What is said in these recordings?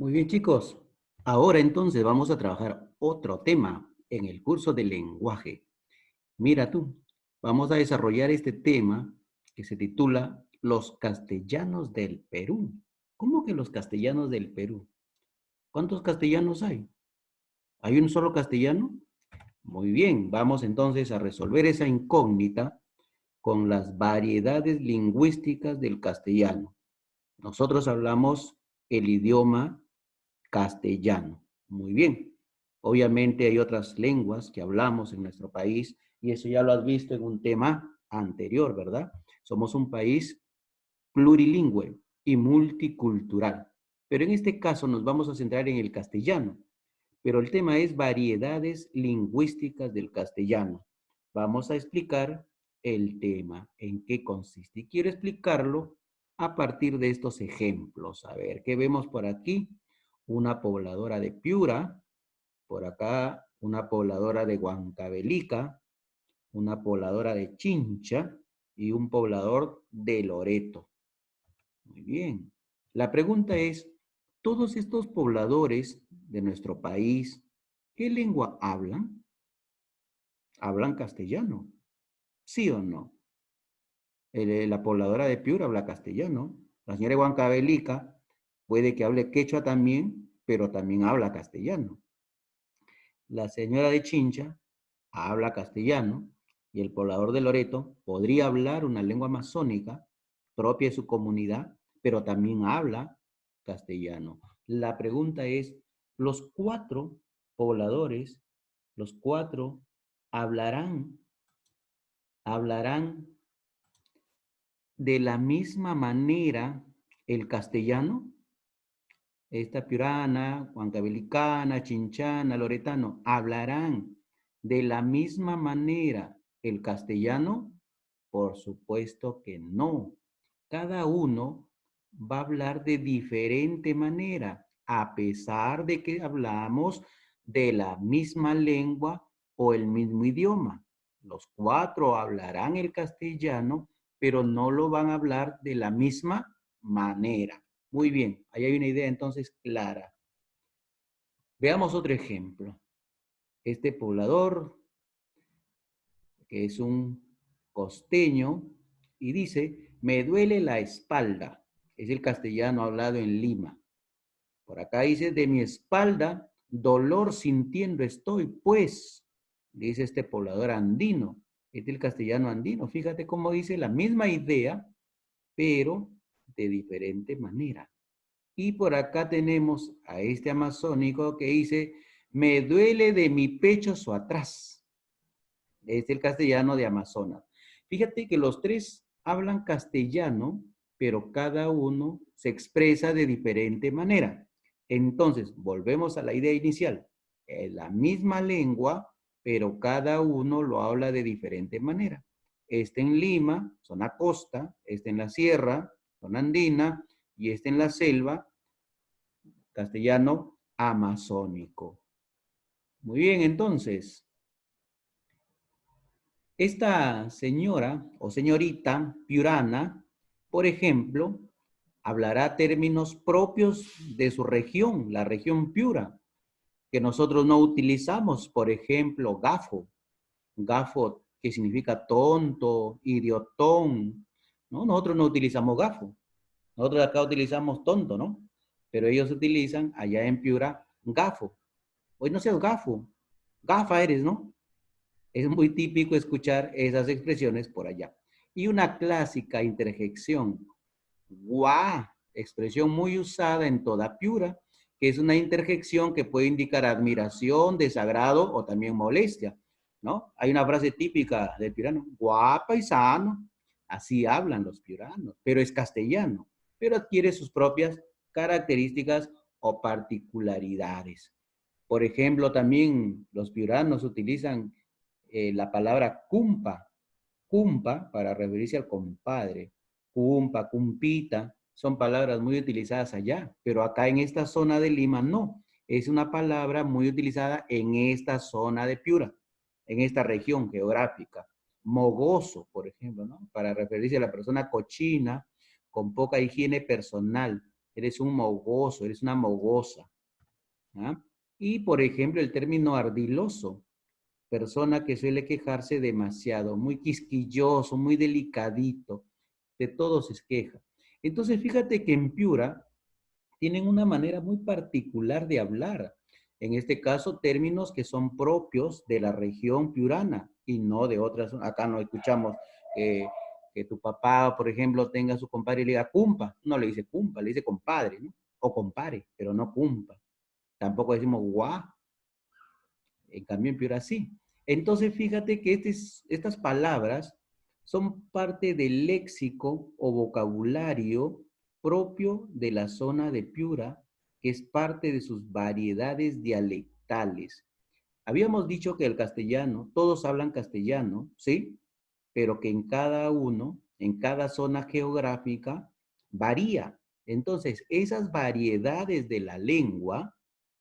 Muy bien, chicos. Ahora entonces vamos a trabajar otro tema en el curso de lenguaje. Mira tú, vamos a desarrollar este tema que se titula Los castellanos del Perú. ¿Cómo que los castellanos del Perú? ¿Cuántos castellanos hay? ¿Hay un solo castellano? Muy bien, vamos entonces a resolver esa incógnita con las variedades lingüísticas del castellano. Nosotros hablamos el idioma castellano. Muy bien. Obviamente hay otras lenguas que hablamos en nuestro país y eso ya lo has visto en un tema anterior, ¿verdad? Somos un país plurilingüe y multicultural. Pero en este caso nos vamos a centrar en el castellano. Pero el tema es variedades lingüísticas del castellano. Vamos a explicar el tema, en qué consiste. Y quiero explicarlo a partir de estos ejemplos. A ver, ¿qué vemos por aquí? Una pobladora de Piura, por acá una pobladora de Huancavelica, una pobladora de Chincha y un poblador de Loreto. Muy bien. La pregunta es, ¿todos estos pobladores de nuestro país, qué lengua hablan? ¿Hablan castellano? ¿Sí o no? La pobladora de Piura habla castellano. La señora de Huancavelica puede que hable quechua también, pero también habla castellano. La señora de Chincha habla castellano y el poblador de Loreto podría hablar una lengua amazónica propia de su comunidad, pero también habla castellano. La pregunta es, ¿los cuatro pobladores, los cuatro, hablarán de la misma manera el castellano? Esta piurana, huancabelicana, chinchana, loretano, ¿hablarán de la misma manera el castellano? Por supuesto que no. Cada uno va a hablar de diferente manera, a pesar de que hablamos de la misma lengua o el mismo idioma. Los cuatro hablarán el castellano, pero no lo van a hablar de la misma manera. Muy bien, ahí hay una idea entonces clara. Veamos otro ejemplo. Este poblador, que es un costeño, y dice, me duele la espalda. Es el castellano hablado en Lima. Por acá dice, de mi espalda, dolor sintiendo estoy, pues, dice este poblador andino. Este es el castellano andino. Fíjate cómo dice la misma idea, pero de diferente manera. Y por acá tenemos a este amazónico que dice, me duele de mi pecho su atrás. Es el castellano de Amazonas. Fíjate que los tres hablan castellano, pero cada uno se expresa de diferente manera. Entonces, volvemos a la idea inicial. Es la misma lengua, pero cada uno lo habla de diferente manera. Este en Lima, zona costa, este en la sierra, zona andina, y este en la selva, castellano amazónico. Muy bien, entonces, esta señora o señorita piurana, por ejemplo, hablará términos propios de su región, la región Piura, que nosotros no utilizamos, por ejemplo, gafo, gafo que significa tonto, idiotón, ¿no? Nosotros no utilizamos gafo, nosotros acá utilizamos tonto, ¿no? Pero ellos utilizan allá en Piura gafo. Hoy no seas gafo, gafa eres, ¿no? Es muy típico escuchar esas expresiones por allá. Y una clásica interjección, guau, expresión muy usada en toda Piura, que es una interjección que puede indicar admiración, desagrado o también molestia, ¿no? Hay una frase típica del piurano, guau, paisano, así hablan los piuranos, pero es castellano, pero adquiere sus propias características o particularidades. Por ejemplo, también los piuranos utilizan la palabra cumpa, cumpa para referirse al compadre, cumpa, cumpita, son palabras muy utilizadas allá, pero acá en esta zona de Lima no. Es una palabra muy utilizada en esta zona de Piura, en esta región geográfica. Mogoso, por ejemplo, ¿no? Para referirse a la persona cochina, con poca higiene personal. eres un mogoso, eres una mogosa. ¿Ah? Y, por ejemplo, el término ardiloso, persona que suele quejarse demasiado, muy quisquilloso, muy delicadito, de todo se queja. Entonces, fíjate que en Piura tienen una manera muy particular de hablar. En este caso, términos que son propios de la región piurana y no de otras. Acá no escuchamos que tu papá, por ejemplo, tenga su compadre y le diga cumpa. No le dice cumpa, le dice compadre, ¿no? O compare, pero no cumpa. Tampoco decimos guau. En cambio, en Piura sí. Entonces, fíjate que estas palabras son parte del léxico o vocabulario propio de la zona de Piura, que es parte de sus variedades dialectales. Habíamos dicho que el castellano, todos hablan castellano, ¿sí? Pero que en cada uno, en cada zona geográfica, varía. Entonces, esas variedades de la lengua,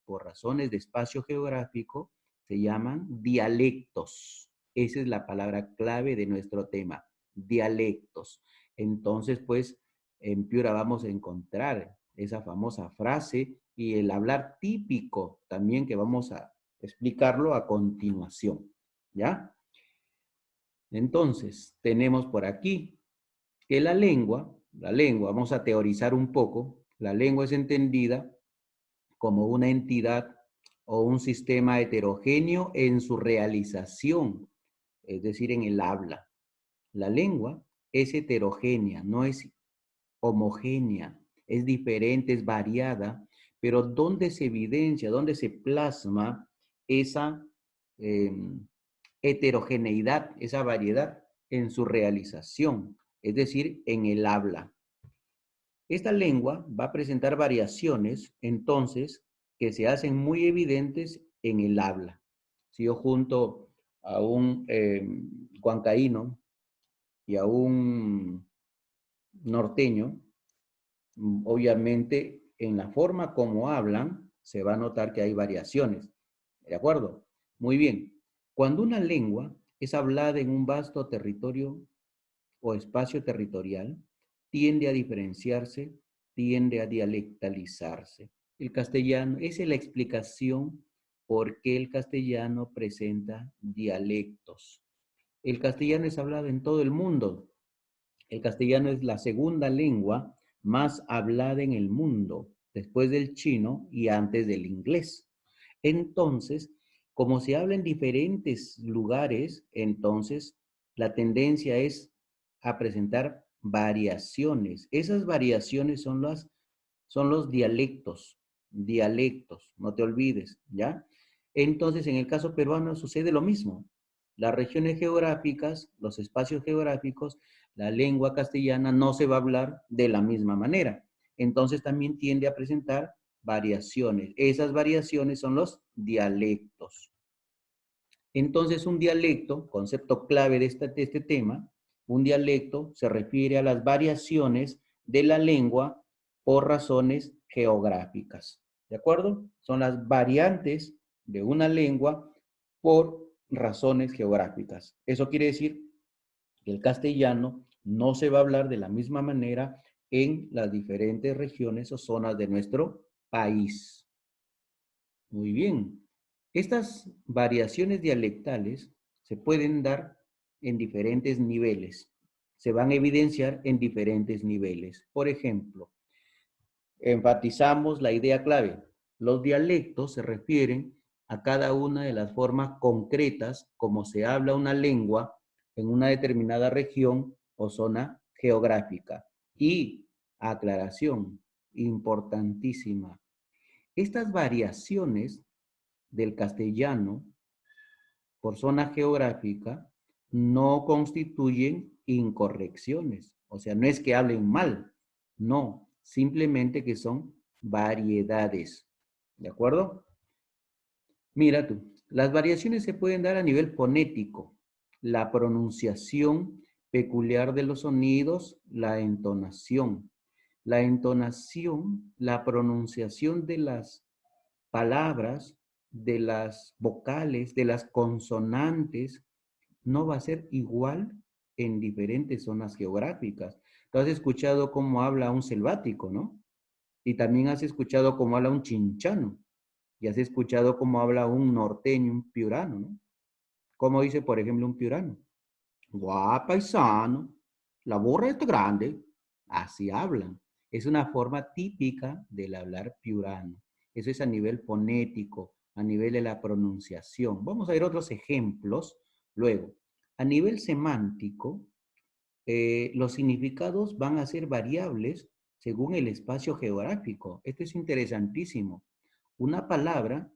por razones de espacio geográfico, se llaman dialectos. Esa es la palabra clave de nuestro tema, dialectos. Entonces, pues, en Piura vamos a encontrar esa famosa frase y el hablar típico también que vamos a explicarlo a continuación, ¿ya? Entonces, tenemos por aquí que vamos a teorizar un poco, la lengua es entendida como una entidad o un sistema heterogéneo en su realización, es decir, en el habla. La lengua es heterogénea, no es homogénea, es diferente, es variada, pero ¿dónde se evidencia, dónde se plasma esa eh, heterogeneidad, esa variedad en su realización, es decir, en el habla? Esta lengua va a presentar variaciones, entonces, que se hacen muy evidentes en el habla. Si yo junto a un huancaíno y a un norteño, obviamente en la forma como hablan se va a notar que hay variaciones. ¿De acuerdo? Muy bien. Cuando una lengua es hablada en un vasto territorio o espacio territorial, tiende a diferenciarse, tiende a dialectalizarse. El castellano, esa es la explicación por qué el castellano presenta dialectos. El castellano es hablado en todo el mundo. El castellano es la segunda lengua más hablada en el mundo, después del chino y antes del inglés. Entonces, como se habla en diferentes lugares, entonces la tendencia es a presentar variaciones. Esas variaciones son los dialectos, no te olvides, ¿ya? Entonces, en el caso peruano sucede lo mismo. Las regiones geográficas, los espacios geográficos, la lengua castellana no se va a hablar de la misma manera. Entonces también tiende a presentar variaciones. Esas variaciones son los dialectos. Entonces un dialecto, concepto clave de este tema, un dialecto se refiere a las variaciones de la lengua por razones geográficas. ¿De acuerdo? Son las variantes de una lengua por razones geográficas. Eso quiere decir que el castellano no se va a hablar de la misma manera en las diferentes regiones o zonas de nuestro país. Muy bien. Estas variaciones dialectales se pueden dar en diferentes niveles. Se van a evidenciar en diferentes niveles. Por ejemplo, enfatizamos la idea clave. Los dialectos se refieren a cada una de las formas concretas como se habla una lengua en una determinada región o zona geográfica. Y, aclaración, importantísima, estas variaciones del castellano por zona geográfica no constituyen incorrecciones. O sea, no es que hablen mal, no, simplemente que son variedades. ¿De acuerdo? Mira tú, las variaciones se pueden dar a nivel fonético, la pronunciación peculiar de los sonidos, la entonación. La entonación, la pronunciación de las palabras, de las vocales, de las consonantes, no va a ser igual en diferentes zonas geográficas. Tú has escuchado cómo habla un selvático, ¿no? Y también has escuchado cómo habla un chinchano. Y has escuchado cómo habla un norteño, un piurano, ¿no? ¿Cómo dice, por ejemplo, un piurano? Guau, paisano, la burra está grande. Así hablan. Es una forma típica del hablar piurano. Eso es a nivel fonético, a nivel de la pronunciación. Vamos a ver otros ejemplos luego. A nivel semántico, los significados van a ser variables según el espacio geográfico. Esto es interesantísimo. Una palabra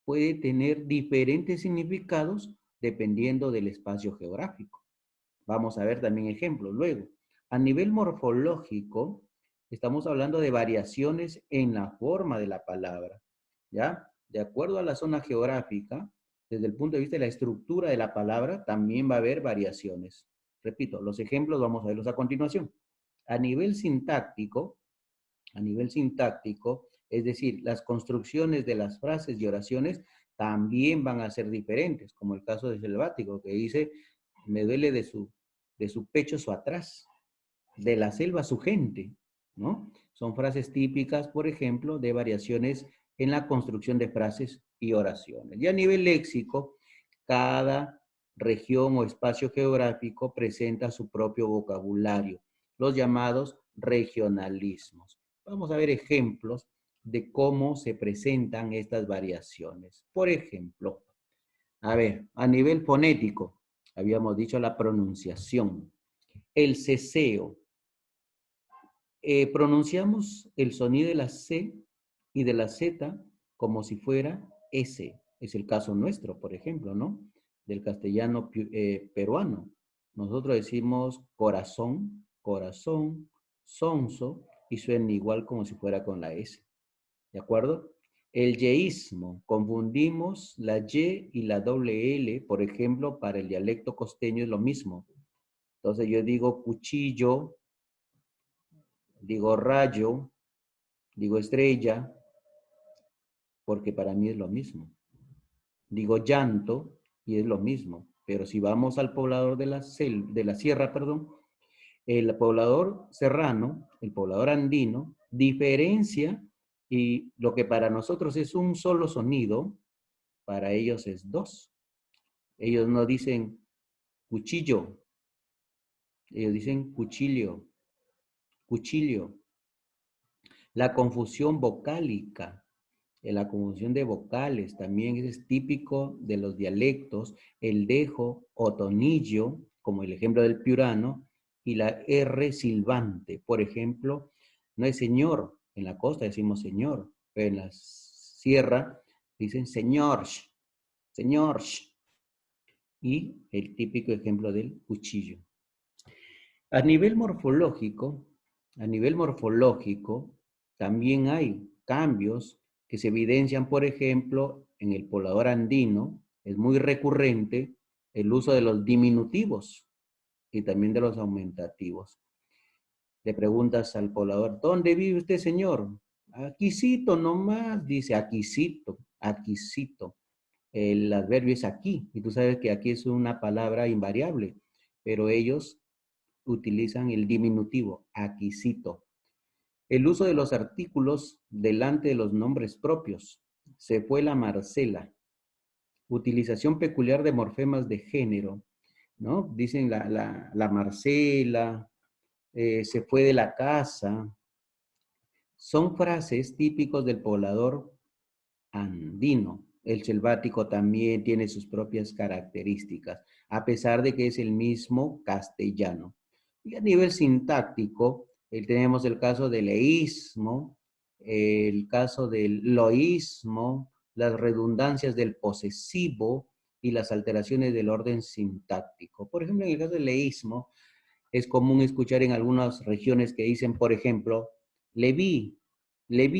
puede tener diferentes significados dependiendo del espacio geográfico. Vamos a ver también ejemplos luego. A nivel morfológico, estamos hablando de variaciones en la forma de la palabra, ¿ya? De acuerdo a la zona geográfica, desde el punto de vista de la estructura de la palabra, también va a haber variaciones. Repito, los ejemplos vamos a verlos a continuación. A nivel sintáctico, es decir, las construcciones de las frases y oraciones también van a ser diferentes, como el caso de Selvático, que dice, me duele de su pecho su atrás, de la selva su gente, ¿no? Son frases típicas, por ejemplo, de variaciones en la construcción de frases y oraciones. Y a nivel léxico, cada región o espacio geográfico presenta su propio vocabulario, los llamados regionalismos. Vamos a ver ejemplos de cómo se presentan estas variaciones. Por ejemplo, a ver, a nivel fonético, habíamos dicho la pronunciación, el ceseo. Pronunciamos el sonido de la C y de la Z como si fuera S. Es el caso nuestro, por ejemplo, ¿no? Del castellano peruano. Nosotros decimos corazón, corazón, sonso, y suena igual como si fuera con la S. ¿De acuerdo? El yeísmo. Confundimos la Y y la doble L, por ejemplo, para el dialecto costeño es lo mismo. Entonces yo digo cuchillo, digo rayo, digo estrella, porque para mí es lo mismo. Digo llanto y es lo mismo. Pero si vamos al poblador de la sierra, perdón, el poblador serrano, el poblador andino, diferencia y lo que para nosotros es un solo sonido, para ellos es dos. Ellos no dicen cuchillo, ellos dicen cuchillo, cuchillo. La confusión vocálica, la confusión de vocales también es típico de los dialectos, el dejo o tonillo, como el ejemplo del piurano, y la R silbante. Por ejemplo, no es señor, en la costa decimos señor, pero en la sierra dicen señor, señor, y el típico ejemplo del cuchillo. A nivel morfológico, a nivel morfológico, también hay cambios que se evidencian, por ejemplo, en el poblador andino, es muy recurrente el uso de los diminutivos y también de los aumentativos. Le preguntas al poblador, ¿dónde vive usted, señor? Aquícito nomás, dice aquícito, aquícito. El adverbio es aquí, y tú sabes que aquí es una palabra invariable, pero ellos utilizan el diminutivo, aquícito. El uso de los artículos delante de los nombres propios. Se fue la Marcela. Utilización peculiar de morfemas de género, ¿no? Dicen la Marcela, se fue de la casa. Son frases típicos del poblador andino. El selvático también tiene sus propias características, a pesar de que es el mismo castellano. Y a nivel sintáctico, tenemos el caso del leísmo, el caso del loísmo, las redundancias del posesivo y las alteraciones del orden sintáctico. Por ejemplo, en el caso del leísmo, es común escuchar en algunas regiones que dicen, por ejemplo, le vi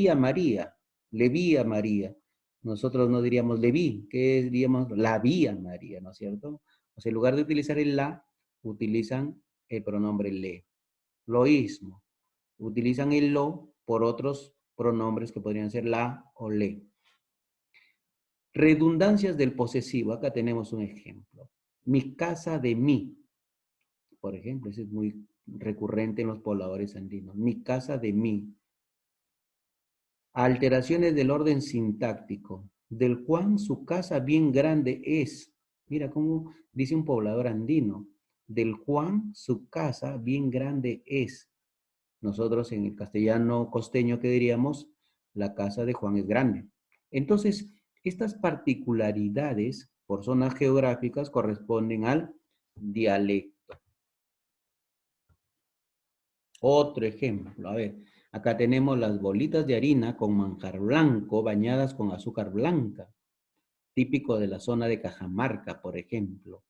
a María, le vi a María. Nosotros no diríamos le vi, que diríamos la vi a María, ¿no es cierto? O sea, en lugar de utilizar el la, utilizan el pronombre le. Loísmo. Utilizan el lo por otros pronombres que podrían ser la o le. Redundancias del posesivo. Acá tenemos un ejemplo. Mi casa de mí. Por ejemplo, ese es muy recurrente en los pobladores andinos. Mi casa de mí. Alteraciones del orden sintáctico. Del Juan su casa bien grande es. Mira cómo dice un poblador andino. Del Juan su casa bien grande es. Nosotros en el castellano costeño, ¿qué diríamos? La casa de Juan es grande. Entonces, estas particularidades por zonas geográficas corresponden al dialecto. Otro ejemplo, a ver, acá tenemos las bolitas de harina con manjar blanco bañadas con azúcar blanca, típico de la zona de Cajamarca, por ejemplo.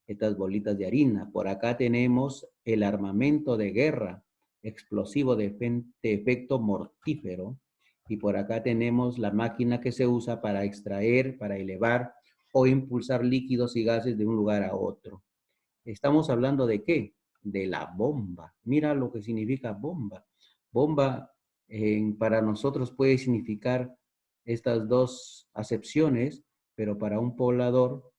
Estas bolitas de harina. Por acá tenemos el armamento de guerra, explosivo de efecto mortífero. Y por acá tenemos la máquina que se usa para extraer, para elevar o impulsar líquidos y gases de un lugar a otro. ¿Estamos hablando de qué? De la bomba. Mira lo que significa bomba. Bomba para nosotros puede significar estas dos acepciones, pero para un poblador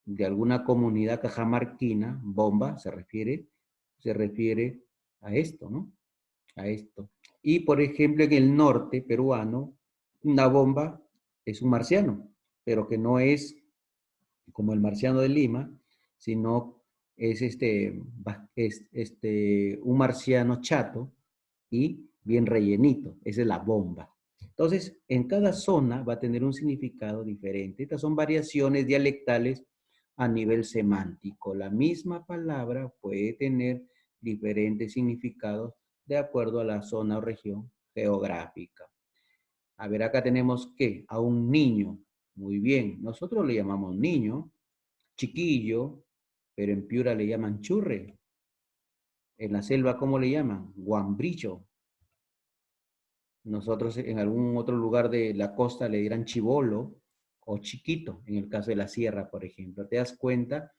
de alguna comunidad cajamarquina, bomba se refiere a esto, ¿no? A esto. Y por ejemplo, en el norte peruano, una bomba es un marciano, pero que no es como el marciano de Lima, sino es un marciano chato y bien rellenito. Esa es la bomba. Entonces, en cada zona va a tener un significado diferente. Estas son variaciones dialectales a nivel semántico. La misma palabra puede tener diferentes significados de acuerdo a la zona o región geográfica. A ver, acá tenemos que a un niño. Muy bien, nosotros le llamamos niño, chiquillo, pero en Piura le llaman churre. En la selva, ¿cómo le llaman? Guambrillo. Nosotros en algún otro lugar de la costa le dirán chibolo o chiquito, en el caso de la sierra, por ejemplo. ¿Te das cuenta?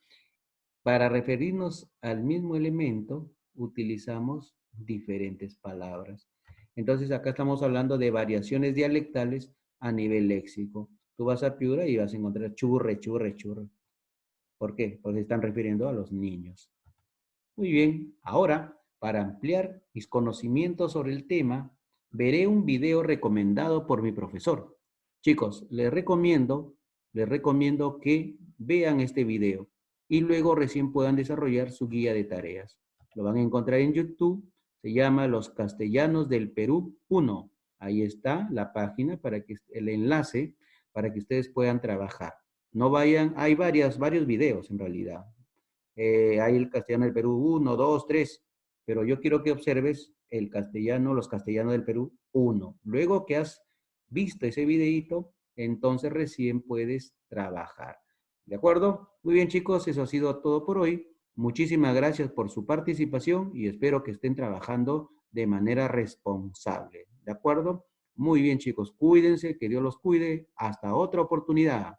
Para referirnos al mismo elemento, utilizamos diferentes palabras. Entonces, acá estamos hablando de variaciones dialectales a nivel léxico. Tú vas a Piura y vas a encontrar churre, churre, churre. ¿Por qué? Porque se están refiriendo a los niños. Muy bien, ahora, para ampliar mis conocimientos sobre el tema, veré un video recomendado por mi profesor. Chicos, les recomiendo que vean este video y luego recién puedan desarrollar su guía de tareas. Lo van a encontrar en YouTube, se llama Los Castellanos del Perú 1. Ahí está la página para que el enlace para que ustedes puedan trabajar. No vayan, hay varios videos en realidad. Hay el castellano del Perú 1, 2, 3, pero yo quiero que observes el castellano, los castellanos del Perú 1. Luego que has visto ese videito, entonces recién puedes trabajar. ¿De acuerdo? Muy bien, chicos, eso ha sido todo por hoy. Muchísimas gracias por su participación y espero que estén trabajando de manera responsable. ¿De acuerdo? Muy bien, chicos, cuídense, que Dios los cuide. Hasta otra oportunidad.